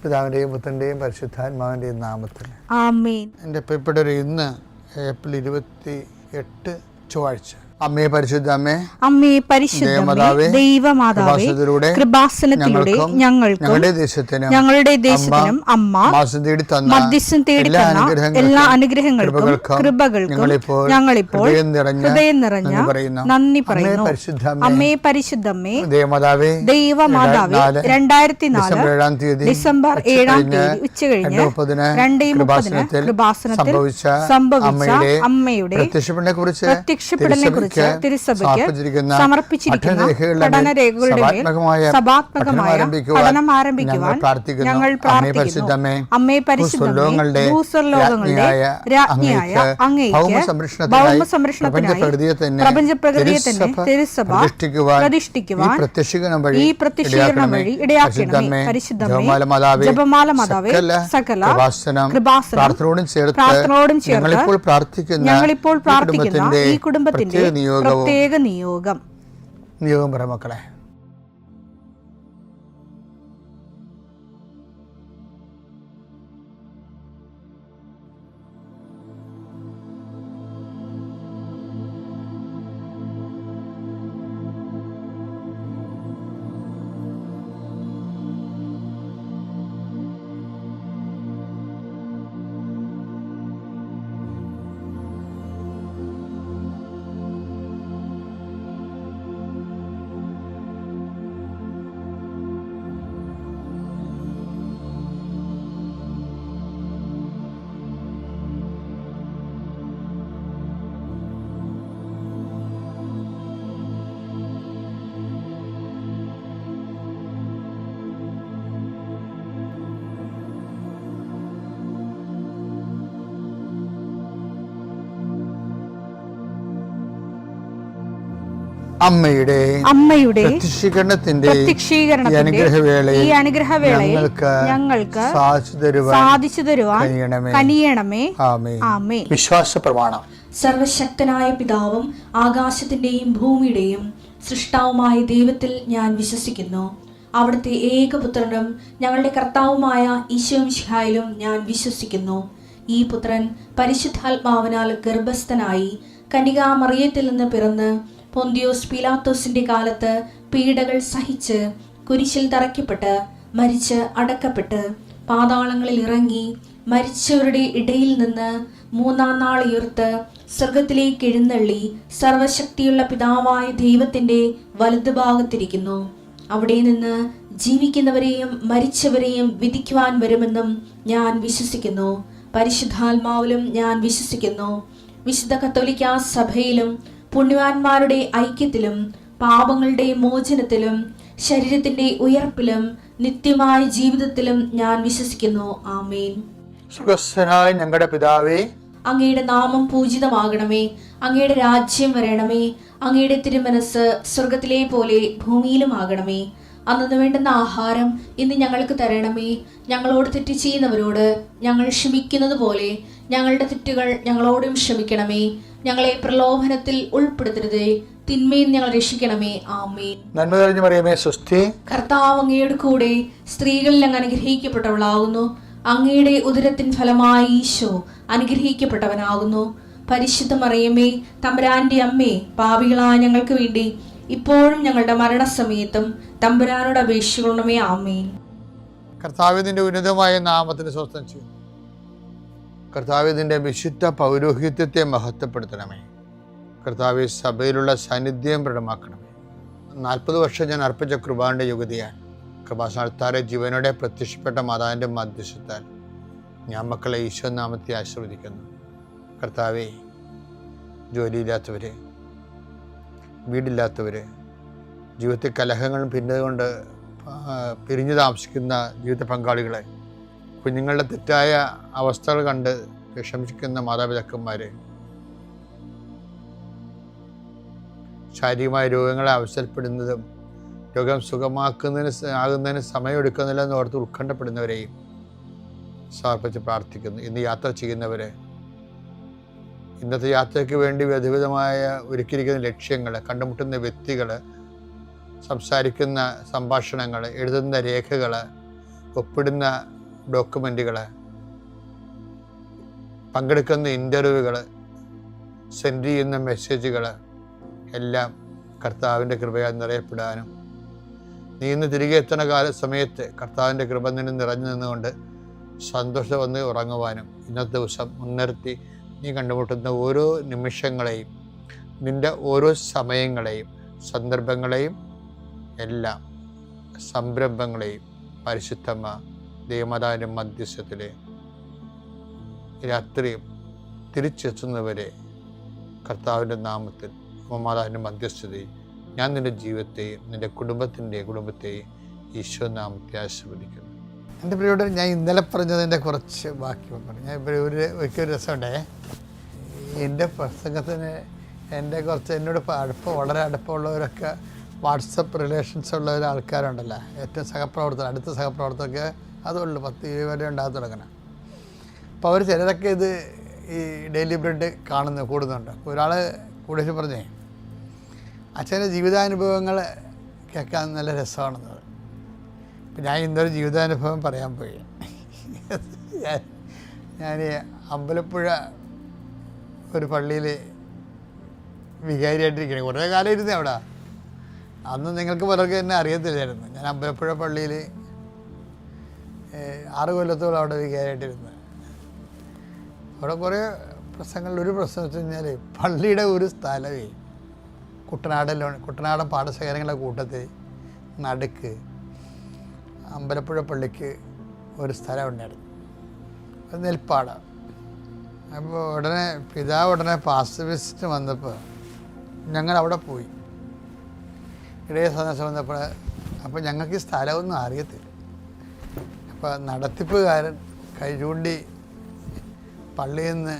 പിതാവിൻ്റെയും പുത്രൻ്റെയും പരിശുദ്ധാത്മാവിൻ്റെയും നാമത്തിൽ ആമേൻ. എൻ്റെ പ്രിയപ്പെട്ടവരെ, ഇന്ന് ഏപ്രിൽ 28 ചൊവ്വാഴ്ച. അമ്മേ പരിശുദ്ധ അമ്മേ, അമ്മേ പരിശുദ്ധമേ, ദൈവമാതാവേ, കൃപാസനത്തിലൂടെ ഞങ്ങൾക്കും ഞങ്ങളുടെ ദേശത്തിനും അമ്മ മധ്യസ്ഥം തേടി തന്ന എല്ലാ അനുഗ്രഹങ്ങൾക്കും കൃപകൾക്കും ഞങ്ങളിപ്പോൾ ഹൃദയം നിറഞ്ഞ നന്ദി പറയുന്നു. അമ്മേ പരിശുദ്ധമേ, ദൈവമാതാവേ, 2004 ഡിസംബർ 7 ഉച്ചകഴിഞ്ഞ് 2:30 കൃപാസനത്തിൽ സംഭവിച്ച അമ്മയുടെ പ്രത്യക്ഷപ്പെടലിനെ കുറിച്ച് തിരുസഭയ്ക്ക് സമർപ്പിച്ചിരിക്കുന്ന പഠനരേഖകളുടെ മേൽ സഭാത്മകമായ പഠനം ആരംഭിക്കുവാൻ ഞങ്ങൾ പ്രാർത്ഥിക്കുന്നു. അമ്മേ പരിശുദ്ധമേ, ഭൂസ്വർലോകങ്ങളുടെ രാജ്ഞിയായ അങ്ങേയ്ക്ക് ഭൗമസംരക്ഷണത്തിനായി പ്രപഞ്ചപ്രകൃതിയെ തന്നെ തിരുസഭ പ്രതിഷ്ഠിക്കുവാൻ ഈ പ്രത്യക്ഷീകരണം വഴി ഇടയാക്കണമേ. പരിശുദ്ധമേ, ജപമാല മാതാവേ, സകല കൃപാസനം പ്രാർത്ഥനയോടും ചേർത്ത് ഞങ്ങളിപ്പോൾ പ്രാർത്ഥിക്കുന്ന ഈ കുടുംബത്തിന്റെ പ്രത്യേക നിയോഗം പറ മക്കളെ. അമ്മയുടെ പ്രത്യക്ഷീകരണത്തിന്റെ ഈ അനുഗ്രഹവേളയിൽ ഞങ്ങൾക്ക് സാധിച്ചു തരുവാൻ കനിയണമേ. ആമേൻ. വിശ്വാസ പ്രമാണം. സർവശക്തനായ പിതാവും ആകാശത്തിന്റെയും ഭൂമിയുടെയും സൃഷ്ടാവുമായ ദൈവത്തിൽ ഞാൻ വിശ്വസിക്കുന്നു. അവിടുത്തെ ഏകപുത്രനും ഞങ്ങളുടെ കർത്താവുമായ ഈശോ മിശിഹായിലും ഞാൻ വിശ്വസിക്കുന്നു. ഈ പുത്രൻ പരിശുദ്ധാത്മാവിനാൽ ഗർഭസ്ഥനായി കന്യകാമറിയത്തിൽ നിന്ന് പിറന്ന് പൊന്തിയോസ് പീലാത്തോസിന്റെ കാലത്ത് പീഡകൾ സഹിച്ച് കുരിശിൽ തറയ്ക്കപ്പെട്ട് മരിച്ച് അടക്കപ്പെട്ട് പാതാളങ്ങളിൽ ഇറങ്ങി മരിച്ചവരുടെ ഇടയിൽ നിന്ന് 3-ാം നാൾ ഉയർത്ത് സ്വർഗത്തിലേക്ക് എഴുന്നള്ളി സർവശക്തിയുള്ള പിതാവായ ദൈവത്തിന്റെ വലതുഭാഗത്തിരിക്കുന്നു. അവിടെ നിന്ന് ജീവിക്കുന്നവരെയും മരിച്ചവരെയും വിധിക്കുവാൻ വരുമെന്നും ഞാൻ വിശ്വസിക്കുന്നു. പരിശുദ്ധാത്മാവിലും ഞാൻ വിശ്വസിക്കുന്നു. വിശുദ്ധ കത്തോലിക്കാ സഭയിലും പുണ്യവാന്മാരുടെ ഐക്യത്തിലും പാപങ്ങളുടെ മോചനത്തിലും ശരീരത്തിന്റെ ഉയർപ്പിലും നിത്യമായ ജീവിതത്തിലും ഞാൻ വിശ്വസിക്കുന്നു. ആമേൻ. സുഖസ്ഥനായ ഞങ്ങളുടെ പിതാവേ, അങ്ങയുടെ നാമം പൂജിതമാകണമേ. അങ്ങയുടെ രാജ്യം വരണമേ. അങ്ങയുടെ തിരുമനസ് സ്വർഗത്തിലെ പോലെ ഭൂമിയിലും ആകണമേ. അന്നു വേണ്ടുന്ന ആഹാരം ഇന്ന് ഞങ്ങൾക്ക് തരണമേ. ഞങ്ങളോട് തെറ്റ് ചെയ്യുന്നവരോട് ഞങ്ങൾ ക്ഷമിക്കുന്നത് പോലെ ഞങ്ങളുടെ തെറ്റുകൾ ഞങ്ങളോടും ക്ഷമിക്കണമേ. ഞങ്ങളെ പ്രലോഭനത്തിൽ ഉൾപ്പെടുത്തരുതേ, തിന്മയിൽ ഞങ്ങൾ രക്ഷിക്കണമേ. ആമേൻ. നന്മ നിറഞ്ഞ മറിയമേ, സ്വസ്തി. കർത്താവ് അങ്ങയുടെ കൂടെ സ്ത്രീകളിൽ അങ്ങ് അനുഗ്രഹിക്കപ്പെട്ടവളാകുന്നു. അങ്ങയുടെ ഉദരത്തിൻ ഫലമായി ഈശോ അനുഗ്രഹിക്കപ്പെട്ടവനാകുന്നു. പരിശുദ്ധ മറിയമേ, തമ്പുരാന്റെ അമ്മേ, പാപികളായ ഞങ്ങൾക്ക് വേണ്ടി ഇപ്പോഴും ഞങ്ങളുടെ മരണസമയത്തും തമ്പുരാനോട് അപേക്ഷിക്കണമേ. ആമേൻ. കർത്താവിന്റെ ഉന്നതമായ നാമത്തിന് സ്വസ്ഥം ചെയ്യുന്നു. കർത്താവിന്റെ വിശുദ്ധ പൗരോഹിത്യത്തെ മഹത്വപ്പെടുത്തണമേ. കർത്താവ് സഭയിലുള്ള സാന്നിധ്യം പ്രകടമാക്കണമേ. 40 വർഷം ഞാൻ അർപ്പിച്ച കൃപാന്റെ യുഗതിയാണ്. കൃപാസ്ഥാനത്താറെ ജീവനോടെ പ്രത്യക്ഷപ്പെട്ട മാതാവിൻ്റെ മധ്യസ്ഥത്താൽ ഞാൻ മക്കളെ ഈശോ നാമത്തെ ആശീർവദിക്കുന്നു. കർത്താവേ, ജോലിയില്ലാത്തവര്, വീടില്ലാത്തവര്, ജീവിതത്തിൽ കലഹങ്ങളും ഭിന്നതകൊണ്ട് പിരിഞ്ഞു താമസിക്കുന്ന ജീവിത പങ്കാളികളെ, കുഞ്ഞുങ്ങളുടെ തെറ്റായ അവസ്ഥകൾ കണ്ട് വിഷമിക്കുന്ന മാതാപിതാക്കന്മാരെ, ശാരീരികമായ രോഗങ്ങളെ അവസരപ്പെടുന്നതും രോഗം ആകുന്നതിന് സമയമെടുക്കുന്നില്ല എന്ന് ഓർത്ത് ഉത്കണ്ഠപ്പെടുന്നവരെയും സമർപ്പിച്ച് പ്രാർത്ഥിക്കുന്നു. ഇന്ന് യാത്ര ചെയ്യുന്നവരെ, ഇന്നത്തെ യാത്രയ്ക്ക് വേണ്ടി വിധവിധമായ ഒരുക്കിയിരിക്കുന്ന ലക്ഷ്യങ്ങൾ, കണ്ടുമുട്ടുന്ന വ്യക്തികൾ, സംസാരിക്കുന്ന സംഭാഷണങ്ങൾ, എഴുതുന്ന രേഖകൾ, ഒപ്പിടുന്ന ഡോക്യുമെൻറ്റുകൾ, പങ്കെടുക്കുന്ന ഇൻ്റർവ്യൂകൾ, സെൻഡ് ചെയ്യുന്ന മെസ്സേജുകൾ എല്ലാം കർത്താവിൻ്റെ കൃപയാൽ നിറയപ്പെടാനും നീ ഇന്ന് തിരികെ എത്തുന്ന സമയത്ത് കർത്താവിൻ്റെ കൃപ നിന്നെ നിറഞ്ഞു നിന്നുകൊണ്ട് സന്തോഷം വന്ന് ഉറങ്ങുവാനും ഇന്നത്തെ ദിവസം മുൻനിർത്തി നീ കണ്ടുമുട്ടുന്ന ഓരോ നിമിഷങ്ങളെയും, നിൻ്റെ ഓരോ സമയങ്ങളെയും, സന്ദർഭങ്ങളെയും, എല്ലാം സംരംഭങ്ങളെയും പരിശുദ്ധമ്മ ദൈവമാതാവിൻ്റെ മധ്യസ്ഥത്തിൽ രാത്രിയും തിരിച്ചെത്തുന്നവരെ കർത്താവിൻ്റെ നാമത്തിൽ മാതാവിൻ്റെ മധ്യസ്ഥതയും ഞാൻ നിൻ്റെ ജീവിതത്തെയും നിൻ്റെ കുടുംബത്തെയും ഈശോ നാമത്തെ ആശീർവദിക്കുന്നു. എൻ്റെ പ്രിയോട് ഞാൻ ഇന്നലെ പറഞ്ഞതിൻ്റെ കുറച്ച് ബാക്കി പറഞ്ഞു. ഞാൻ ഇപ്പോൾ ഒരു രസമുണ്ടേ, എൻ്റെ പ്രസംഗത്തിന് എൻ്റെ കുറച്ച് എന്നോട് വളരെ അടുപ്പമുള്ളവരൊക്കെ വാട്സപ്പ് റിലേഷൻസ് ഉള്ള ആൾക്കാരുണ്ടല്ലോ, ഏറ്റവും സഹപ്രവർത്തകർ, അടുത്ത സഹപ്രവർത്തകർക്ക് അതുള്ളൂ 10-20 വരെ ഉണ്ടാകാൻ തുടങ്ങണം. അപ്പോൾ അവർ ചിലരൊക്കെ ഇത് ഈ ഡെയിലി ബ്രെഡ് കൂടുന്നുണ്ട്. അപ്പോൾ ഒരാൾ കൂടുതൽ പറഞ്ഞേ, അച്ഛൻ്റെ ജീവിതാനുഭവങ്ങൾ കേൾക്കാൻ നല്ല രസമാണെന്നത്. ഇപ്പം ഞാൻ ഇന്നൊരു ജീവിതാനുഭവം പറയാൻ പോയി. ഞാൻ അമ്പലപ്പുഴ ഒരു പള്ളിയിൽ വികാരിയായിട്ടിരിക്കണേ, കുറേ കാലം ഇരുന്നേ അവിടെ. അന്ന് നിങ്ങൾക്ക് പലർക്കും എന്നെ അറിയത്തില്ലായിരുന്നു. ഞാൻ അമ്പലപ്പുഴ പള്ളിയിൽ 6 കൊല്ലത്തോളം അവിടെ വികാരിയായിട്ടിരുന്നു. അവിടെ കുറേ പ്രശ്നങ്ങളിൽ ഒരു പ്രശ്നം വെച്ച് കഴിഞ്ഞാൽ പള്ളിയുടെ ഒരു സ്ഥലമേ കുട്ടനാടൻ പാടശേഖരങ്ങളുടെ കൂട്ടത്തിൽ നടുക്ക് അമ്പലപ്പുഴ പള്ളിക്ക് ഒരു സ്ഥലം ഉണ്ടായിരുന്നു, അത് നെൽപ്പാടം. അപ്പോൾ പിതാവ് പാസ്റ്റർ വിസിറ്റ് വന്നപ്പോൾ ഞങ്ങൾ അവിടെ പോയി, ഇടയ സന്ദർശനം വന്നപ്പോൾ. അപ്പോൾ ഞങ്ങൾക്ക് ഈ സ്ഥലമൊന്നും അറിയത്തില്ല. അപ്പോൾ നടത്തിപ്പുകാരൻ കൈ ചൂണ്ടി പള്ളിയിൽ നിന്ന്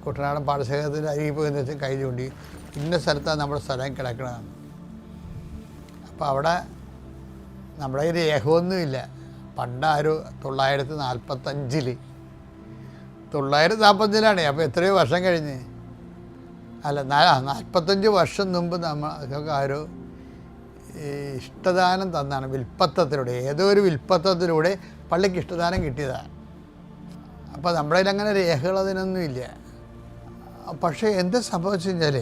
കുട്ടനാടൻ പാടശേഖരത്തിൻ്റെ അരികിൽ പോയെന്ന് വെച്ചാൽ കൈ ചൂണ്ടി ഇന്ന സ്ഥലത്താണ് നമ്മുടെ സ്ഥലം കിടക്കണമെന്ന്. അപ്പോൾ അവിടെ നമ്മുടെ ഈ രേഖയൊന്നുമില്ല. പണ്ട് 945-945 അപ്പോൾ എത്രയോ വർഷം കഴിഞ്ഞ്, അല്ല 45 വർഷം മുമ്പ് നമ്മൾക്ക് ആരോ ഈ ഇഷ്ടദാനം തന്നാണ്, വിൽപ്പത്തത്തിലൂടെ, ഏതോ ഒരു വിൽപ്പത്തത്തിലൂടെ പള്ളിക്ക് ഇഷ്ടദാനം കിട്ടിയതാണ്. അപ്പോൾ നമ്മുടെ കയ്യിൽ അങ്ങനെ രേഖകൾ അതിനൊന്നുമില്ല. പക്ഷേ എന്ത് സംഭവിച്ചു കഴിഞ്ഞാൽ,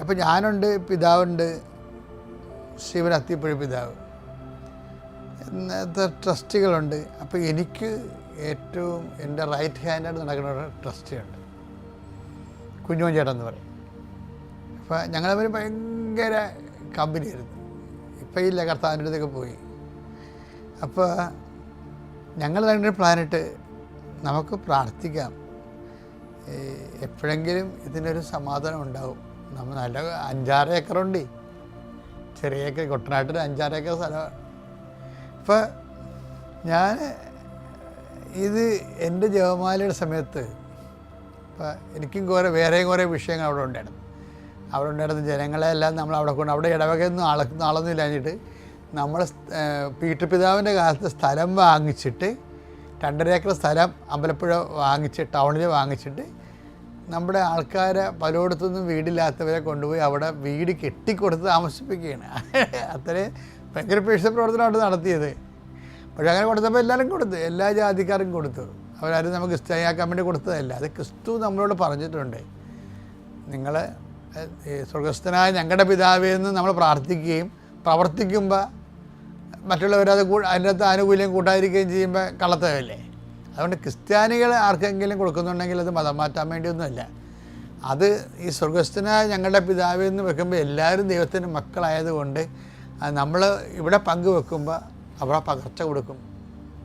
അപ്പോൾ ഞാനുണ്ട്, പിതാവുണ്ട്, ശിവൻ അത്തിപ്പുഴ പിതാവ്, ഇന്നത്തെ ട്രസ്റ്റികളുണ്ട്. അപ്പോൾ എനിക്ക് ഏറ്റവും എൻ്റെ റൈറ്റ് ഹാൻഡായിട്ട് നടക്കുന്ന ഒരു ട്രസ്റ്റിയുണ്ട്, കുഞ്ഞുമോൻ ചേട്ടൻ എന്ന് പറയും. അപ്പോൾ ഞങ്ങൾ തമ്മിൽ ഭയങ്കര കമ്പനിയായിരുന്നു. ഇപ്പം ഇല്ല, കർത്താവിൻ്റെ അടുത്തൊക്കെ പോയി. അപ്പോൾ ഞങ്ങൾ തന്നെ പ്ലാനിട്ട് നമുക്ക് പ്രാർത്ഥിക്കാം, എപ്പോഴെങ്കിലും ഇതിനൊരു സമാധാനം ഉണ്ടാവും. നമ്മൾ നല്ല 5-6 ഏക്കറുണ്ട്, ചെറിയ ഏക്കർ, കുട്ടനാട്ടിൽ 5-6 ഏക്കർ സ്ഥലമാണ്. അപ്പോൾ ഞാൻ ഇത് എൻ്റെ ജപമാലയുടെ സമയത്ത് അപ്പോൾ എനിക്കും വേറെയും കുറേ വിഷയങ്ങൾ അവിടെ ഉണ്ടായിരുന്നു. ജനങ്ങളെല്ലാം നമ്മൾ അവിടെ ഇടവകയൊന്നും ആളൊന്നും ഇല്ലാഞ്ഞിട്ട് നമ്മൾ പീറ്റർ പിതാവിൻ്റെ കാലത്ത് സ്ഥലം വാങ്ങിച്ചിട്ട് 2.5 ഏക്കർ സ്ഥലം അമ്പലപ്പുഴ ടൗണിൽ വാങ്ങിച്ചിട്ട് നമ്മുടെ ആൾക്കാരെ പലയിടത്തുനിന്നും വീടില്ലാത്തവരെ കൊണ്ടുപോയി അവിടെ വീട് കെട്ടിക്കൊടുത്ത് താമസിപ്പിക്കുകയാണ്. അത്രയും ഭയങ്കര പേഴ്സ പ്രവർത്തനം അവിടെ നടത്തിയത്. പക്ഷെ അങ്ങനെ കൊടുത്തപ്പോൾ എല്ലാവരും കൊടുത്തു, എല്ലാ ജാതിക്കാരും കൊടുത്തു. അവരാരും നമുക്ക് ക്രിസ്ത്യാനിയാക്കാൻ വേണ്ടി കൊടുത്തതല്ല. അത് ക്രിസ്തു നമ്മളോട് പറഞ്ഞിട്ടുണ്ട്, നിങ്ങൾ സ്വർഗസ്ഥനായ ഞങ്ങളുടെ പിതാവേ എന്ന് നമ്മൾ പ്രാർത്ഥിക്കുകയും പ്രവർത്തിക്കുമ്പോൾ മറ്റുള്ളവരത് അതിനകത്ത് ആനുകൂല്യം കൂട്ടാതിരിക്കുകയും ചെയ്യുമ്പോൾ കള്ളത്തരമല്ലേ. അതുകൊണ്ട് ക്രിസ്ത്യാനികൾ ആർക്കെങ്കിലും കൊടുക്കുന്നുണ്ടെങ്കിൽ അത് മതം മാറ്റാൻ വേണ്ടിയൊന്നുമല്ല. അത് ഈ സ്വർഗസ്ഥനായ ഞങ്ങളുടെ പിതാവേ എന്ന് വെക്കുമ്പോൾ എല്ലാവരും ദൈവത്തിൻ്റെ മക്കളായതുകൊണ്ട് നമ്മൾ ഇവിടെ പങ്കുവെക്കുമ്പോൾ അവിടെ പകർച്ച കൊടുക്കും.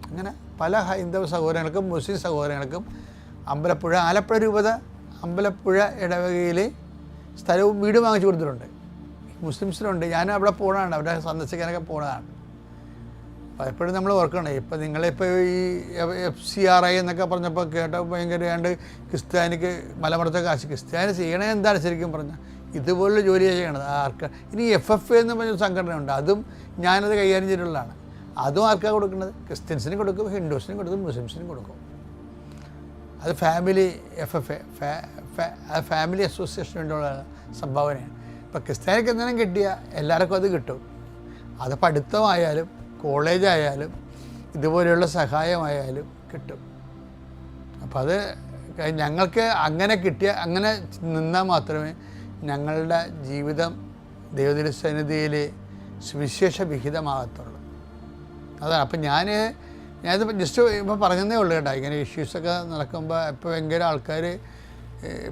അങ്ങനെ പല ഹൈന്ദവ സഹോദരങ്ങൾക്കും മുസ്ലിം സഹോദരങ്ങൾക്കും ആലപ്പുഴ രൂപത അമ്പലപ്പുഴ ഇടവകയിൽ സ്ഥലവും വീടും വാങ്ങിച്ചു കൊടുത്തിട്ടുണ്ട്. മുസ്ലിംസിലുണ്ട്. ഞാൻ അവിടെ പോകണതാണ്, അവിടെ സന്ദർശിക്കാനൊക്കെ പോകണതാണ്. പലപ്പോഴും നമ്മൾ ഓർക്കണം. ഇപ്പം നിങ്ങളിപ്പോൾ ഈ FCRI എന്നൊക്കെ പറഞ്ഞപ്പോൾ കേട്ടപ്പോൾ ഭയങ്കരമാണ്ട് ക്രിസ്ത്യാനിക്ക് മലമുറത്തെ കാശ്. ക്രിസ്ത്യാനി ചെയ്യണേ എന്താണ് ശരിക്കും പറഞ്ഞാൽ ഇതുപോലുള്ള ജോലിയാണ് ചെയ്യണത്. ഇനി FFA എന്ന് പറഞ്ഞൊരു സംഘടനയുണ്ട്, അതും ഞാനത് കൈകാര്യം ചെയ്തിട്ടുള്ളതാണ്. അതും ആർക്കാണ് കൊടുക്കുന്നത്? ക്രിസ്ത്യൻസിനും കൊടുക്കും, ഹിന്ദുസിനും കൊടുക്കും, മുസ്ലിംസിനും കൊടുക്കും. അത് ഫാമിലി FFA ഫാമിലി അസോസിയേഷന് വേണ്ടിയുള്ള സംഭാവനയാണ്. ഇപ്പോൾ ക്രിസ്ത്യാനിക്ക് എന്തെങ്കിലും കിട്ടിയാൽ എല്ലാവർക്കും അത് കിട്ടും. അത് പഠിത്തമായാലും കോളേജായാലും ഇതുപോലെയുള്ള സഹായമായാലും കിട്ടും. അപ്പം അത് ഞങ്ങൾക്ക് അങ്ങനെ അങ്ങനെ നിന്നാൽ മാത്രമേ ഞങ്ങളുടെ ജീവിതം ദൈവത്തിൻ്റെ സുവിശേഷ വിഹിതമാകത്തുള്ളൂ. അതാണ്. അപ്പം ഞാനിത് ജസ്റ്റ് ഇപ്പോൾ പറഞ്ഞതേ ഉള്ളൂ കേട്ടോ. ഇങ്ങനെ ഇഷ്യൂസൊക്കെ നടക്കുമ്പോൾ ഇപ്പോൾ ഭയങ്കര ആൾക്കാർ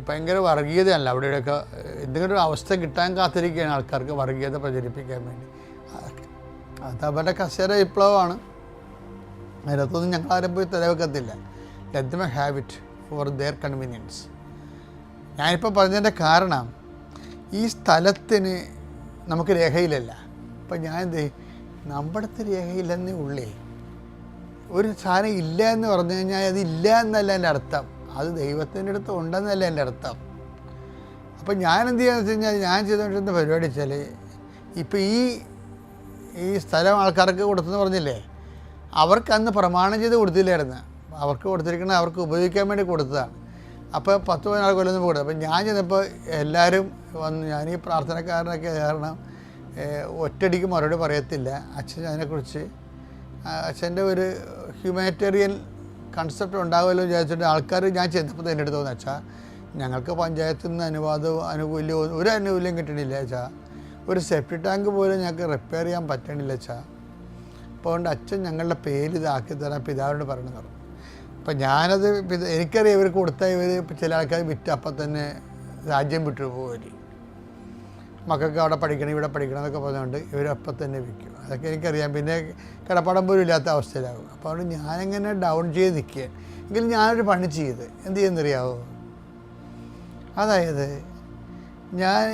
ഭയങ്കര വർഗീയതയല്ല അവിടെയൊക്കെ എന്തെങ്കിലും ഒരു അവസ്ഥ കിട്ടാൻ കാത്തിരിക്കുകയാണ് ആൾക്കാർക്ക് വർഗീയത പ്രചരിപ്പിക്കാൻ വേണ്ടി. അത് അവരുടെ കസേര വിപ്ലവമാണ്. അതിനകത്തൊന്നും ഞങ്ങളാരും പോയി തലവെക്കത്തില്ല. Let them have it for their convenience. ഞാനിപ്പോൾ പറഞ്ഞതിൻ്റെ കാരണം ഈ സ്ഥലത്തിന് നമുക്ക് രേഖയിലല്ല. അപ്പം ഞാൻ നമ്മുടെ അടുത്ത് രേഖയില്ലെന്നേ ഉള്ളേ. ഒരു സാധനം ഇല്ല എന്ന് പറഞ്ഞു കഴിഞ്ഞാൽ അതില്ല എന്നല്ല എൻ്റെ അർത്ഥം, അത് ദൈവത്തിൻ്റെ അടുത്ത് ഉണ്ടെന്നല്ല എൻ്റെ അർത്ഥം. അപ്പം ഞാൻ എന്ത് ചെയ്യാന്ന് വെച്ച് കഴിഞ്ഞാൽ ഞാൻ ചെയ്തുകൊണ്ടിരുന്ന പരിപാടി വെച്ചാൽ ഇപ്പം ഈ സ്ഥലം ആൾക്കാർക്ക് കൊടുത്തെന്ന് പറഞ്ഞില്ലേ, അവർക്ക് അന്ന് പ്രമാണം ചെയ്ത് കൊടുത്തില്ലായിരുന്നു. അവർക്ക് കൊടുത്തിരിക്കുന്നത് അവർക്ക് ഉപയോഗിക്കാൻ വേണ്ടി കൊടുത്തതാണ്. അപ്പോൾ 10-14 കൊല്ലം കൊടുത്തു. അപ്പം ഞാൻ ചെന്നപ്പോൾ എല്ലാവരും വന്ന്, ഞാനീ പ്രാർത്ഥനക്കാരനൊക്കെ കാരണം ഒറ്റയടിക്ക് മറുപടി പറയത്തില്ല. അച്ഛൻ അതിനെക്കുറിച്ച് അച്ഛൻ്റെ ഒരു ഹ്യൂമാനിറ്റേറിയൻ കൺസെപ്റ്റ് ഉണ്ടാകുമല്ലോ വിചാരിച്ചിട്ട് ആൾക്കാർ ഞാൻ ചെന്നപ്പോൾ എൻ്റെ അടുത്ത് തോന്നുന്നു, അച്ഛാ ഞങ്ങൾക്ക് പഞ്ചായത്തിൽ നിന്ന് ഒരു ആനുകൂല്യം കിട്ടണില്ല അച്ഛാ, ഒരു സെപ്റ്റി ടാങ്ക് പോലും ഞങ്ങൾക്ക് റിപ്പയർ ചെയ്യാൻ പറ്റണില്ല അച്ഛാ. അപ്പോൾ അതുകൊണ്ട് അച്ഛൻ ഞങ്ങളുടെ പേര് ഇതാക്കി തരാൻ പിതാവിനോട് പറഞ്ഞു പറഞ്ഞു. അപ്പം ഞാനത് എനിക്കറിയാം ഇവർ കൊടുത്താൽ ഇവർ ചില ആൾക്കാർ വിറ്റ് അപ്പം തന്നെ രാജ്യം വിട്ടു പോകും, മക്കൾക്ക് അവിടെ പഠിക്കണം ഇവിടെ പഠിക്കണം എന്നൊക്കെ പറഞ്ഞുകൊണ്ട് ഇവരപ്പം തന്നെ വിൽക്കും. അതൊക്കെ എനിക്കറിയാം. പിന്നെ കിടപ്പാടം പോലും ഇല്ലാത്ത അവസ്ഥയിലാകും. അപ്പോൾ അതുകൊണ്ട് ഞാനിങ്ങനെ ഡൗൺ ചെയ്ത് നിൽക്കുക. എങ്കിലും ഞാനൊരു പണി ചെയ്ത് എന്ത് ചെയ്യുന്നറിയാവോ, അതായത് ഞാൻ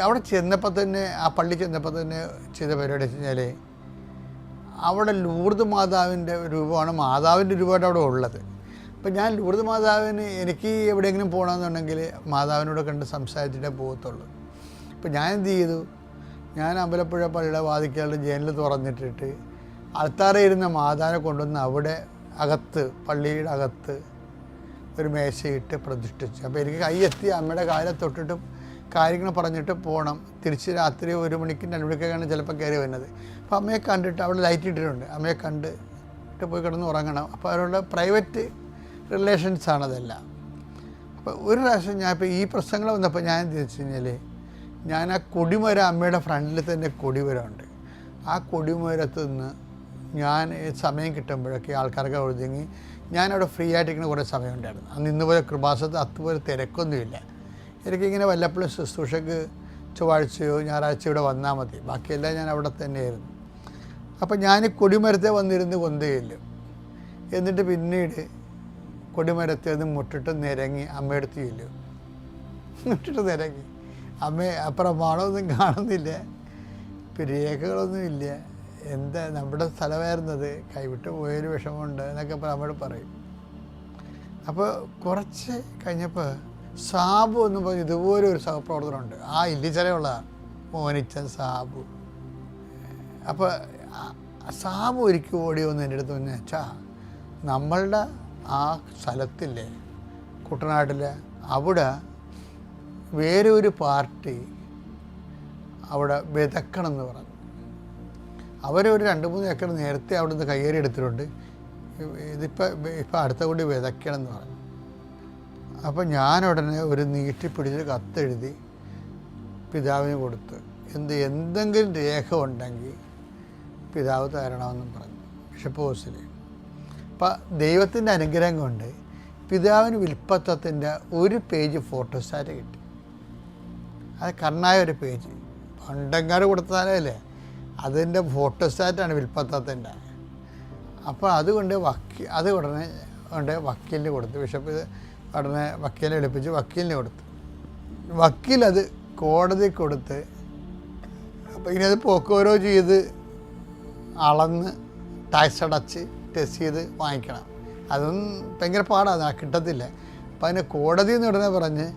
അവിടെ ചെന്നപ്പോൾ തന്നെ, ആ പള്ളി ചെന്നപ്പോൾ തന്നെ ചെയ്ത പരിപാടി വെച്ച് കഴിഞ്ഞാൽ അവിടെ ലൂർദ് മാതാവിൻ്റെ രൂപമാണ്, മാതാവിൻ്റെ രൂപമായിട്ട് അവിടെ ഉള്ളത്. അപ്പം ഞാൻ ലൂർദ് മാതാവിന് എനിക്ക് എവിടെയെങ്കിലും പോകണമെന്നുണ്ടെങ്കിൽ മാതാവിനോട് കണ്ട് സംസാരിച്ചിട്ടേ പോകത്തുള്ളൂ. അപ്പം ഞാൻ എന്ത് ചെയ്തു, ഞാൻ അമ്പലപ്പുഴ പള്ളിയുടെ വാതിക്കലുള്ള ജനൽ തുറന്നിട്ടിട്ട് അൾത്താറയിരുന്ന മാതാവിനെ കൊണ്ടുവന്ന് അവിടെ അകത്ത്, പള്ളിയുടെ അകത്ത് ഒരു മേശയിട്ട് പ്രതിഷ്ഠിച്ചു. അപ്പോൾ എനിക്ക് കൈയെത്തി അമ്മയുടെ കാലിൽ തൊട്ടിട്ടും കാര്യങ്ങൾ പറഞ്ഞിട്ട് പോകണം. തിരിച്ച് രാത്രി 1 മണിക്കും 2 മണിക്കൊക്കെയാണ് ചിലപ്പോൾ കയറി വരുന്നത്. അപ്പോൾ അമ്മയെ കണ്ടിട്ട് അവിടെ ലൈറ്റ് ഇട്ടിട്ടുണ്ട്, അമ്മയെ കണ്ടിട്ട് പോയി കിടന്ന് ഉറങ്ങണം. അപ്പോൾ അവരുടെ പ്രൈവറ്റ് റിലേഷൻസാണതെല്ലാം. അപ്പോൾ ഒരു പ്രാവശ്യം ഞാൻ ഇപ്പോൾ ഈ പ്രശ്നങ്ങൾ വന്നപ്പോൾ ഞാൻ എന്ത് വെച്ച് കഴിഞ്ഞാൽ, ഞാൻ ആ കൊടിമരം, അമ്മയുടെ ഫ്രണ്ടിൽ തന്നെ കൊടിമരമുണ്ട്, ആ കൊടിമരത്ത് നിന്ന് ഞാൻ സമയം കിട്ടുമ്പോഴൊക്കെ ആൾക്കാർക്ക് ഒതുങ്ങി ഞാനവിടെ ഫ്രീ ആയിട്ടിരിക്കുന്ന കുറേ സമയമുണ്ടായിരുന്നു. അന്ന് ഇന്നുപോലെ കൃപാസനത്ത് അതുപോലെ തിരക്കൊന്നുമില്ല. എനിക്കിങ്ങനെ വല്ലപ്പോഴും ശുശ്രൂഷയ്ക്ക് ചൊവ്വാഴ്ചയോ ഞായറാഴ്ചയോ ഇവിടെ വന്നാൽ മതി, ബാക്കിയെല്ലാം ഞാൻ അവിടെ തന്നെയായിരുന്നു. അപ്പം ഞാൻ കൊടിമരത്തെ വന്നിരുന്ന് കൊന്തയില്ലും, എന്നിട്ട് പിന്നീട് കൊടിമരത്തെ നിന്ന് മുട്ടിട്ട് നിരങ്ങി അമ്മയെടുത്ത് ചെല്ലും. മുട്ടിട്ട് നിരങ്ങി അമ്മ അപ്പുറം മണമൊന്നും കാണുന്നില്ല, രേഖകളൊന്നുമില്ല, എന്താ നമ്മുടെ സ്ഥലമായിരുന്നത്, കൈവിട്ട് പോയൊരു വിഷമമുണ്ട് എന്നൊക്കെ നമ്മൾ പറയും. അപ്പോൾ കുറച്ച് കഴിഞ്ഞപ്പോൾ സാബു എന്ന് പറഞ്ഞ് ഇതുപോലെ ഒരു സഹപ്രവർത്തനമുണ്ട്, ആ ഇല്ലിച്ചലയുള്ളതാണ് മോനിച്ചൻ സാബു. അപ്പോൾ സാബു ഒരിക്കൽ ഓടി വന്ന് എൻ്റെ അടുത്ത് പറഞ്ഞാൽ, അച്ഛാ നമ്മളുടെ ആ സ്ഥലത്തില്ലേ കുട്ടനാട്ടിലെ, അവിടെ വേറെ ഒരു പാർട്ടി അവിടെ വിതക്കണം എന്ന് പറഞ്ഞു. അവരൊരു 2-3 ഏക്കർ നേരത്തെ അവിടെ നിന്ന് കയ്യേറി എടുത്തിട്ടുണ്ട്, ഇതിപ്പോൾ അടുത്ത കൂടി വിതയ്ക്കണം എന്ന് പറഞ്ഞു. അപ്പോൾ ഞാനുടനെ ഒരു നീട്ടിപ്പിടിച്ച് കത്തെഴുതി പിതാവിന് കൊടുത്ത്, എന്തെങ്കിലും രേഖ ഉണ്ടെങ്കിൽ പിതാവ് തരണമെന്നും പറഞ്ഞു ബിഷപ്പ് ഹൗസിൽ. അപ്പം ദൈവത്തിൻ്റെ അനുഗ്രഹം കൊണ്ട് പിതാവിന് വിൽപ്പത്തത്തിൻ്റെ ഒരു പേജ് ഫോട്ടോസ്റ്റാറ്റ് കിട്ടി. അത് കണ്ണായ ഒരു പേജ്, പണ്ടെങ്ങാട് കൊടുത്താലേ അതിൻ്റെ ഫോട്ടോസ്റ്റാറ്റാണ് വിൽപ്പത്തത്തിൻ്റെ. അപ്പോൾ അതുകൊണ്ട് അത് ഉടനെ വക്കീലിന് കൊടുത്തു. ബിഷപ്പ് ഉടനെ വക്കീലിനെ വിളിപ്പിച്ച് വക്കീലിന് കൊടുത്തു. വക്കീലത് കോടതി കൊടുത്ത്, അപ്പോൾ ഇനി അത് പോക്കോരോ ചെയ്ത് അളന്ന് ടാക്സ് അടച്ച് ടെസ്റ്റ് ചെയ്ത് വാങ്ങിക്കണം. അതൊന്നും ഭയങ്കര പാടാണ്, കിട്ടത്തില്ല. അപ്പോൾ അതിന് കോടതി എന്ന് ഉടനെ പറഞ്ഞ്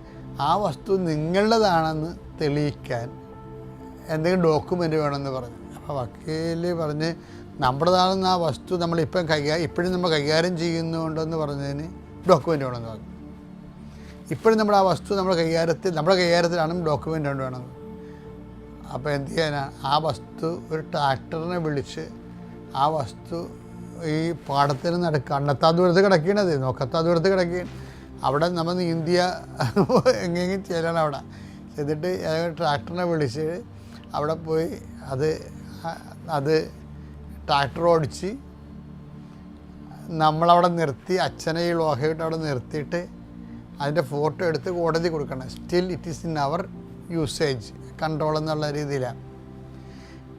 ആ വസ്തു നിങ്ങളുടേതാണെന്ന് തെളിയിക്കാൻ എന്തെങ്കിലും ഡോക്യുമെൻ്റ് വേണമെന്ന് പറഞ്ഞു. അപ്പോൾ വക്കീൽ പറഞ്ഞ് നമ്മുടേതാണെന്ന് ആ വസ്തു നമ്മളിപ്പം ഇപ്പോഴും നമ്മൾ കൈകാര്യം ചെയ്യുന്നുണ്ടെന്ന് പറഞ്ഞതിന് ഡോക്യുമെൻ്റ് വേണമെന്ന് പറഞ്ഞു. ഇപ്പോഴും നമ്മൾ ആ വസ്തു നമ്മുടെ കൈകാര്യത്തിലാണ് ഡോക്യുമെൻ്റ് കൊണ്ട് വേണമെന്ന്. അപ്പോൾ എന്ത് ചെയ്യാനാണ്, ആ വസ്തു ഒരു ട്രാക്ടറിനെ വിളിച്ച് ആ വസ്തു ഈ പാടത്തിന് കണ്ണെത്താ ദൂരത്ത് കിടക്കണത്, നോക്കത്താ ദൂരത്ത് കിടക്കുകയാണ്. അവിടെ നമ്മൾ നീന്തിയ എങ്ങനെയെങ്കിലും ചെയ്യലാണ് അവിടെ ചെയ്തിട്ട് ട്രാക്ടറിനെ വിളിച്ച് അവിടെ പോയി അത് ട്രാക്ടർ ഓടിച്ച് നമ്മളവിടെ നിർത്തി, അച്ഛനെ ഈ ലോഹയിട്ട് അവിടെ നിർത്തിയിട്ട് അതിൻ്റെ ഫോട്ടോ എടുത്ത് കോടതി കൊടുക്കണം. Still it is in our usage control എന്നുള്ള രീതിയിലാണ്.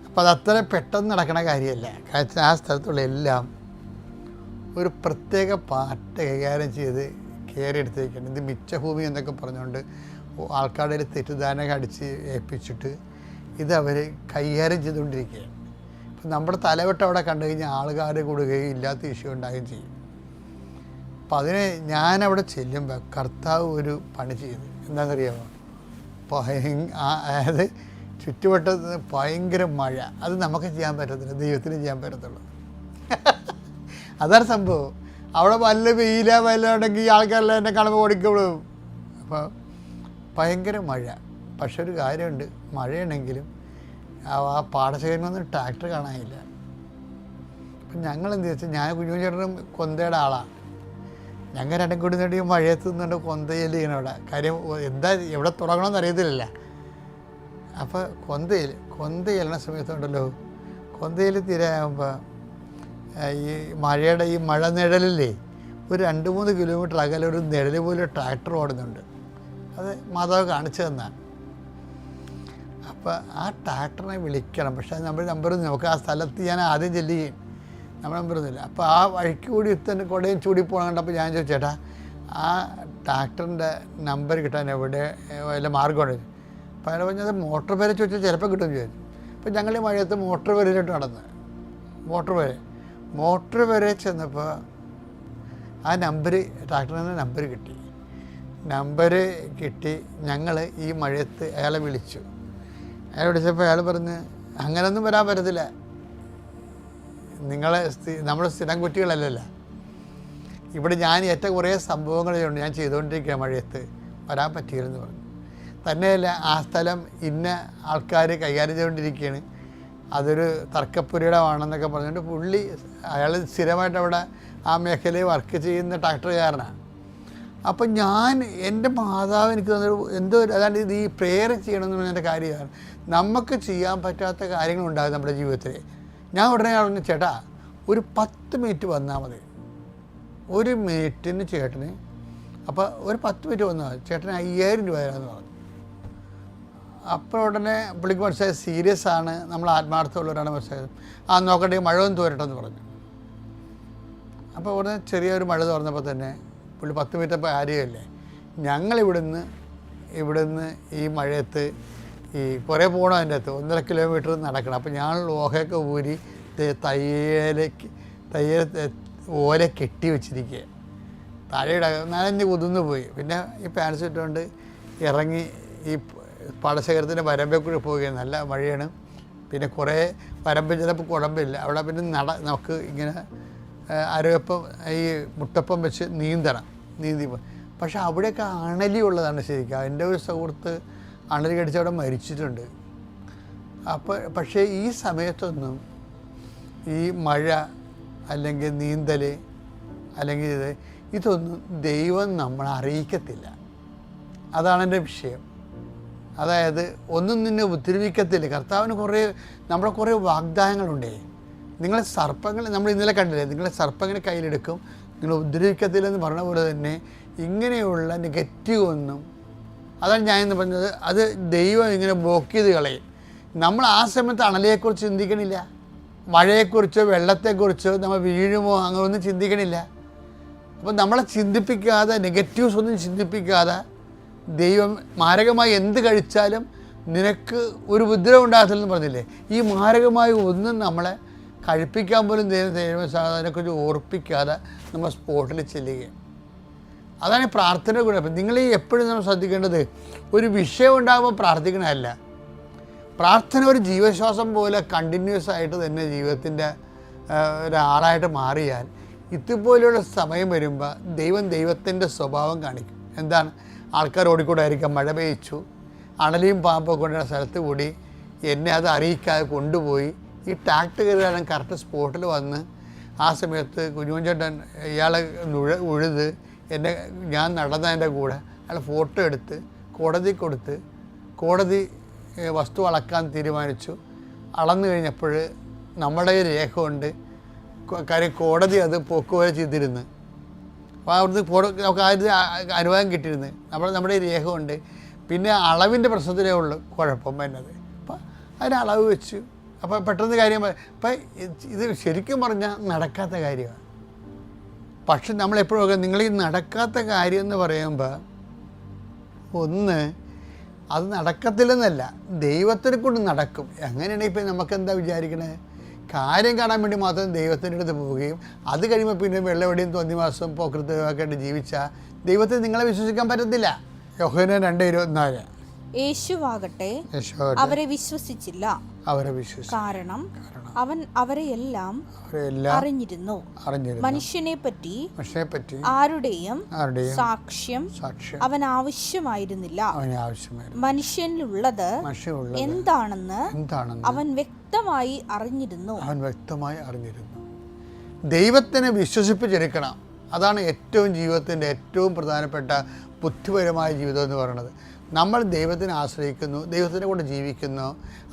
അപ്പോൾ അതത്ര പെട്ടെന്ന് നടക്കണ കാര്യമല്ല. കാരണം ആ സ്ഥലത്തുള്ള എല്ലാം ഒരു പ്രത്യേക പാർട്ട് കൈകാര്യം ചെയ്ത് കയറിയെടുത്ത് വയ്ക്കണം. ഇത് മിച്ചഭൂമി എന്നൊക്കെ പറഞ്ഞുകൊണ്ട് ആൾക്കാരുടെ തെറ്റിദ്ധാരണ അടിച്ച് ഏൽപ്പിച്ചിട്ട് ഇതവർ കൈകാര്യം ചെയ്തുകൊണ്ടിരിക്കുകയാണ്. ഇപ്പം നമ്മുടെ തലവെട്ടം അവിടെ കണ്ടു കഴിഞ്ഞാൽ ആൾക്കാർ കൂടുകയും ഇല്ലാത്ത ഇഷ്യൂ ഉണ്ടാകുകയും ചെയ്യും. അപ്പം അതിന് ഞാനവിടെ ചെല്ലുമ്പോൾ കർത്താവ് ഒരു പണി ചെയ്തു. എന്താണെന്നറിയാമോ? അതായത് ചുറ്റുവട്ടത്ത് ഭയങ്കര മഴ. അത് നമുക്ക് ചെയ്യാൻ പറ്റത്തില്ല, ദൈവത്തിന് ചെയ്യാൻ പറ്റത്തുള്ളൂ. അതാണ് സംഭവം. അവിടെ വല്ല വെയില വല്ല ഉണ്ടെങ്കിൽ ആൾക്കാരെല്ലാം എന്നെ കാണുമ്പോൾ ഓടിക്കോളും. അപ്പോൾ ഭയങ്കര മഴ. പക്ഷെ ഒരു കാര്യമുണ്ട്, മഴയാണെങ്കിലും ആ പാടശേഖരനൊന്നും ട്രാക്ടർ കാണാനില്ല. അപ്പം ഞങ്ങൾ എന്ത് വെച്ചാൽ, ഞാൻ കുഞ്ഞുചേട്ടനും കൊന്തയുടെ ആളാണ്. ഞങ്ങൾ രണ്ടും കൂടി നേടി മഴയത്ത് നിന്നുകൊണ്ട് കൊന്തയിൽ ചെയ്യണം അവിടെ. കാര്യം എന്താ എവിടെ തുടങ്ങണമെന്ന് അറിയത്തില്ല. അപ്പോൾ കൊന്ത ചെല്ലണ സമയത്തുണ്ടല്ലോ, കൊന്തയിൽ തിരയാകുമ്പോൾ ഈ മഴയുടെ ഈ മഴ നിഴലില്ലേ ഒരു 2-3 കിലോമീറ്റർ അകലെ ഒരു നിഴൽ പോലെ ട്രാക്ടർ ഓടുന്നുണ്ട്. അത് മാതാവ് കാണിച്ചു തന്നാണ്. അപ്പോൾ ആ ട്രാക്ടറിനെ വിളിക്കണം. പക്ഷേ നമ്മുടെ നമ്പറൊന്നും നമുക്ക് ആ സ്ഥലത്ത് ഞാൻ ആദ്യം ചെല്ലുകയും നമ്മുടെ നമ്പറൊന്നുമില്ല. അപ്പോൾ ആ വഴിക്ക് കൂടി തന്നെ കുടയും ചൂടി പോകണം കണ്ടപ്പോൾ ഞാൻ ചോദിച്ചു, ചേട്ടാ ആ ട്രാക്ടറിൻ്റെ നമ്പർ കിട്ടാൻ എവിടെ വല്ല മാർഗമുണ്ട്? അപ്പോൾ അയാൾ പറഞ്ഞത് മോട്ടോർ പേരെ ചോദിച്ചാൽ ചിലപ്പോൾ കിട്ടുമെന്ന് ചോദിച്ചു. അപ്പോൾ ഞങ്ങൾ ഈ മഴയത്ത് മോട്ടോർ പേരിലോട്ട് നടന്ന് മോട്ടോർ വരെ ചെന്നപ്പോൾ ആ ട്രാക്ടറിൻ്റെ നമ്പർ കിട്ടി. ഞങ്ങൾ ഈ മഴയത്ത് അയാളെ വിളിച്ചു. അയാൾ വിളിച്ചപ്പോൾ അയാൾ പറഞ്ഞ്, അങ്ങനെയൊന്നും വരാൻ പറ്റത്തില്ല, നമ്മൾ സ്ഥിരം കുറ്റികളല്ലല്ലോ. ഇവിടെ ഞാൻ ഏറ്റവും കുറേ സംഭവങ്ങളുണ്ട് ഞാൻ ചെയ്തുകൊണ്ടിരിക്കുക, മഴയത്ത് വരാൻ പറ്റിയില്ലെന്ന് പറഞ്ഞു. തന്നെയല്ല, ആ സ്ഥലം ഇന്ന ആൾക്കാർ കൈകാര്യം ചെയ്തുകൊണ്ടിരിക്കുകയാണ്, അതൊരു തർക്കപ്പുരയിടമാണെന്നൊക്കെ പറഞ്ഞുകൊണ്ട് അയാൾ സ്ഥിരമായിട്ട് അവിടെ ആ മേഖലയിൽ വർക്ക് ചെയ്യുന്ന ട്രാക്ടറുകാരനാണ്. അപ്പം എൻ്റെ മാതാവ് എനിക്ക് തന്നൊരു അതാണ്ട് ഇത് ഈ പ്രേയർ ചെയ്യണമെന്ന് പറഞ്ഞതിൻ്റെ കാര്യമാണ്. നമുക്ക് ചെയ്യാൻ പറ്റാത്ത കാര്യങ്ങളുണ്ടാകും നമ്മുടെ ജീവിതത്തിൽ. ഞാൻ ഉടനെ പറഞ്ഞു, ചേട്ടാ ഒരു 10 മിനിറ്റ് വന്നാൽ മതി. 1 മിനിറ്റിന് ചേട്ടന്, അപ്പോൾ ഒരു 10 മിനിറ്റ് വന്നാൽ മതി, ചേട്ടന് 5000 രൂപ തരാമെന്ന് പറഞ്ഞു. അപ്പോൾ ഉടനെ പുള്ളിക്ക് മനസ്സിലായി സീരിയസ് ആണ്, നമ്മൾ ആത്മാർത്ഥമുള്ളവരാണ് മനസ്സിലായത്. നോക്കട്ടെ മഴ ഒന്ന് തോരട്ടെന്ന് പറഞ്ഞു. അപ്പോൾ ഉടനെ ചെറിയൊരു മഴ തുറന്നപ്പോൾ തന്നെ പുള്ളി 10 മിനിറ്റ് അപ്പോൾ കാര്യമല്ലേ. ഞങ്ങളിവിടുന്ന് ഈ മഴയത്ത് ഈ കുറേ പോകണം, അതിൻ്റെ അകത്ത് 1.5 കിലോമീറ്റർ നടക്കണം. അപ്പോൾ ഞാൻ ലോഹയൊക്കെ ഊരി തയ്യൽ ഓല കെട്ടി വെച്ചിരിക്കുക. താഴെയുടെ നനഞ്ഞ് കുതിർന്നു പോയി. പിന്നെ ഈ പാൻസ് ഇട്ടുകൊണ്ട് ഇറങ്ങി ഈ പാടശേഖരത്തിൻ്റെ വരമ്പിൽ കൂടി പോവുകയാണ്. നല്ല മഴയാണ്. പിന്നെ കുറേ വരമ്പ് ചിലപ്പോൾ കുഴമ്പില്ല അവിടെ. പിന്നെ നമുക്ക് ഇങ്ങനെ അരവപ്പം ഈ മുട്ടപ്പം വെച്ച് നീന്തി പക്ഷെ അവിടെയൊക്കെ അണലി ഉള്ളതാണ് ശരിക്കും. എൻ്റെ ഒരു സുഹൃത്ത് അണലി കടിച്ച് അവിടെ മരിച്ചിട്ടുണ്ട്. പക്ഷേ ഈ സമയത്തൊന്നും ഈ മഴ അല്ലെങ്കിൽ നീന്തൽ അല്ലെങ്കിൽ ഇതൊന്നും ദൈവം നമ്മളെ അറിയിക്കത്തില്ല. അതാണ് എൻ്റെ വിഷയം. അതായത് ഒന്നും നിന്നെ ഉപദ്രവിക്കത്തില്ല. കർത്താവിന് നമ്മുടെ കുറേ വാഗ്ദാനങ്ങളുണ്ടേ. നിങ്ങളെ സർപ്പങ്ങൾ നമ്മൾ ഇന്നലെ കണ്ടില്ലേ, നിങ്ങളെ സർപ്പങ്ങളെ കയ്യിലെടുക്കും, നിങ്ങൾ ഉപദ്രവിക്കത്തില്ലെന്ന് പറഞ്ഞ പോലെ തന്നെ ഇങ്ങനെയുള്ള നെഗറ്റീവ് ഒന്നും, അതാണ് ഞാൻ ഇന്ന് പറഞ്ഞത്, അത് ദൈവം ഇങ്ങനെ ബ്ലോക്ക് ചെയ്ത് കളയും. നമ്മൾ ആ സമയത്ത് അണലിയെക്കുറിച്ച് ചിന്തിക്കണില്ല, മഴയെക്കുറിച്ചോ വെള്ളത്തെക്കുറിച്ചോ നമ്മൾ വീഴുമോ അങ്ങനെ ഒന്നും ചിന്തിക്കണില്ല. അപ്പോൾ നമ്മളെ ചിന്തിപ്പിക്കാതെ, നെഗറ്റീവ്സ് ഒന്നും ചിന്തിപ്പിക്കാതെ ദൈവം മാരകമായി എന്ത് കഴിച്ചാലും നിനക്ക് ഒരു ഉപദ്രവം ഉണ്ടാകത്തില്ലെന്ന് പറഞ്ഞില്ലേ. ഈ മാരകമായി ഒന്നും നമ്മളെ കഴിപ്പിക്കാൻ പോലും ദൈവസാധനത്തെക്കുറിച്ച് ഓർപ്പിക്കാതെ നമ്മൾ സ്പോട്ടിൽ ചെല്ലുകയാണ്. അതാണ് ഈ പ്രാർത്ഥന ഗുണം. അപ്പം നിങ്ങൾ എപ്പോഴും നമ്മൾ ശ്രദ്ധിക്കേണ്ടത്, ഒരു വിഷയം ഉണ്ടാകുമ്പോൾ പ്രാർത്ഥിക്കണമല്ല. പ്രാർത്ഥന ഒരു ജീവശ്വാസം പോലെ കണ്ടിന്യൂസ് ആയിട്ട് തന്നെ ജീവിതത്തിൻ്റെ ഒരാളായിട്ട് മാറിയാൽ ഇതുപോലെയുള്ള സമയം വരുമ്പോൾ ദൈവത്തിൻ്റെ സ്വഭാവം കാണിക്കും. എന്താണ്? ആൾക്കാർ ഓടിക്കൂടായിരിക്കാം, മഴ പെയ്ച്ചു, അണലിയും പാമ്പൊക്കെ കൊണ്ടുള്ള സ്ഥലത്ത് കൂടി എന്നെ അത് അറിയിക്കാതെ കൊണ്ടുപോയി ഈ ട്രാക്ടർ കയറിയാലും കറക്റ്റ് സ്പോട്ടിൽ വന്ന് ആ സമയത്ത് കുഞ്ഞുമോൻചേട്ടൻ ഇയാളെ ഉഴുത് ഞാൻ നടന്നതിൻ്റെ കൂടെ അയാൾ ഫോട്ടോ എടുത്ത് കോടതി കൊടുത്ത് കോടതി വസ്തു അളക്കാൻ തീരുമാനിച്ചു. അളന്നു കഴിഞ്ഞപ്പോൾ നമ്മുടെ രേഖ കൊണ്ട് കാര്യം കോടതി അത് പോക്കുവരെ ചെയ്തിരുന്നു. അപ്പോൾ അവിടുന്ന് നമുക്ക് ആദ്യം അനുവാദം കിട്ടിയിരുന്നു. നമ്മുടെ രേഖ കൊണ്ട് പിന്നെ അളവിൻ്റെ പ്രശ്നത്തിലേ ഉള്ളൂ കുഴപ്പം വരുന്നത്. അപ്പം അതിന് അളവ് വെച്ചു. അപ്പോൾ പെട്ടെന്ന് കാര്യം ഇപ്പം ഇത് ശരിക്കും പറഞ്ഞാൽ നടക്കാത്ത കാര്യമാണ്. പക്ഷെ നമ്മളെപ്പോഴും നിങ്ങൾ ഈ നടക്കാത്ത കാര്യം എന്ന് പറയുമ്പോൾ ഒന്ന് അത് നടക്കത്തില്ലെന്നല്ല, ദൈവത്തിനെ കൊണ്ട് നടക്കും. എങ്ങനെയാണ് ഇപ്പം നമുക്കെന്താ വിചാരിക്കണേ? കാര്യം കാണാൻ വേണ്ടി മാത്രം ദൈവത്തിൻ്റെ അടുത്ത് പോവുകയും അത് കഴിയുമ്പോൾ പിന്നെ വെള്ളവടിയും തോന്നിവാസവും പോക്കൃത്വമൊക്കെ ആയിട്ട് ജീവിച്ചാൽ ദൈവത്തെ നിങ്ങളെ വിശ്വസിക്കാൻ പറ്റത്തില്ല. യോഹന്നാൻ 2:24. യേശുവാകട്ടെ അവരെ വിശ്വസിച്ചില്ല, കാരണം അവൻ അവരെ എല്ലാം അറിഞ്ഞിരുന്നു. മനുഷ്യനെ പറ്റി ആരുടെയും സാക്ഷ്യം അവൻ ആവശ്യമായിരുന്നില്ല. മനുഷ്യനിലുള്ളത് എന്താണെന്ന് അവൻ വ്യക്തമായി അറിഞ്ഞിരുന്നു. ദൈവത്തിനെ വിശ്വസിപ്പിച്ചെടുക്കണം. അതാണ് ഏറ്റവും ജീവിതത്തിൻ്റെ ഏറ്റവും പ്രധാനപ്പെട്ട ബുദ്ധിപരമായ ജീവിതം എന്ന് പറയുന്നത്. നമ്മൾ ദൈവത്തിനെ ആശ്രയിക്കുന്നു, ദൈവത്തിനെ കൊണ്ട് ജീവിക്കുന്നു.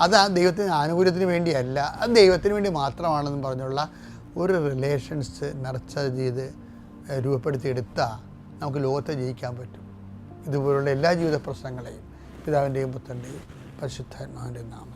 അത് ആ ദൈവത്തിൻ്റെ ആനുകൂല്യത്തിന് വേണ്ടിയല്ല, അത് ദൈവത്തിന് വേണ്ടി മാത്രമാണെന്ന് പറഞ്ഞുള്ള ഒരു റിലേഷൻസ് നർച്ചർ ചെയ്ത് രൂപപ്പെടുത്തിയെടുത്താൽ നമുക്ക് ലോകത്തെ ജയിക്കാൻ പറ്റും. ഇതുപോലുള്ള എല്ലാ ജീവിത പ്രശ്നങ്ങളെയും പിതാവിൻ്റെയും പുത്രൻ്റെയും പരിശുദ്ധാത്മാവിൻ്റെയും നാമം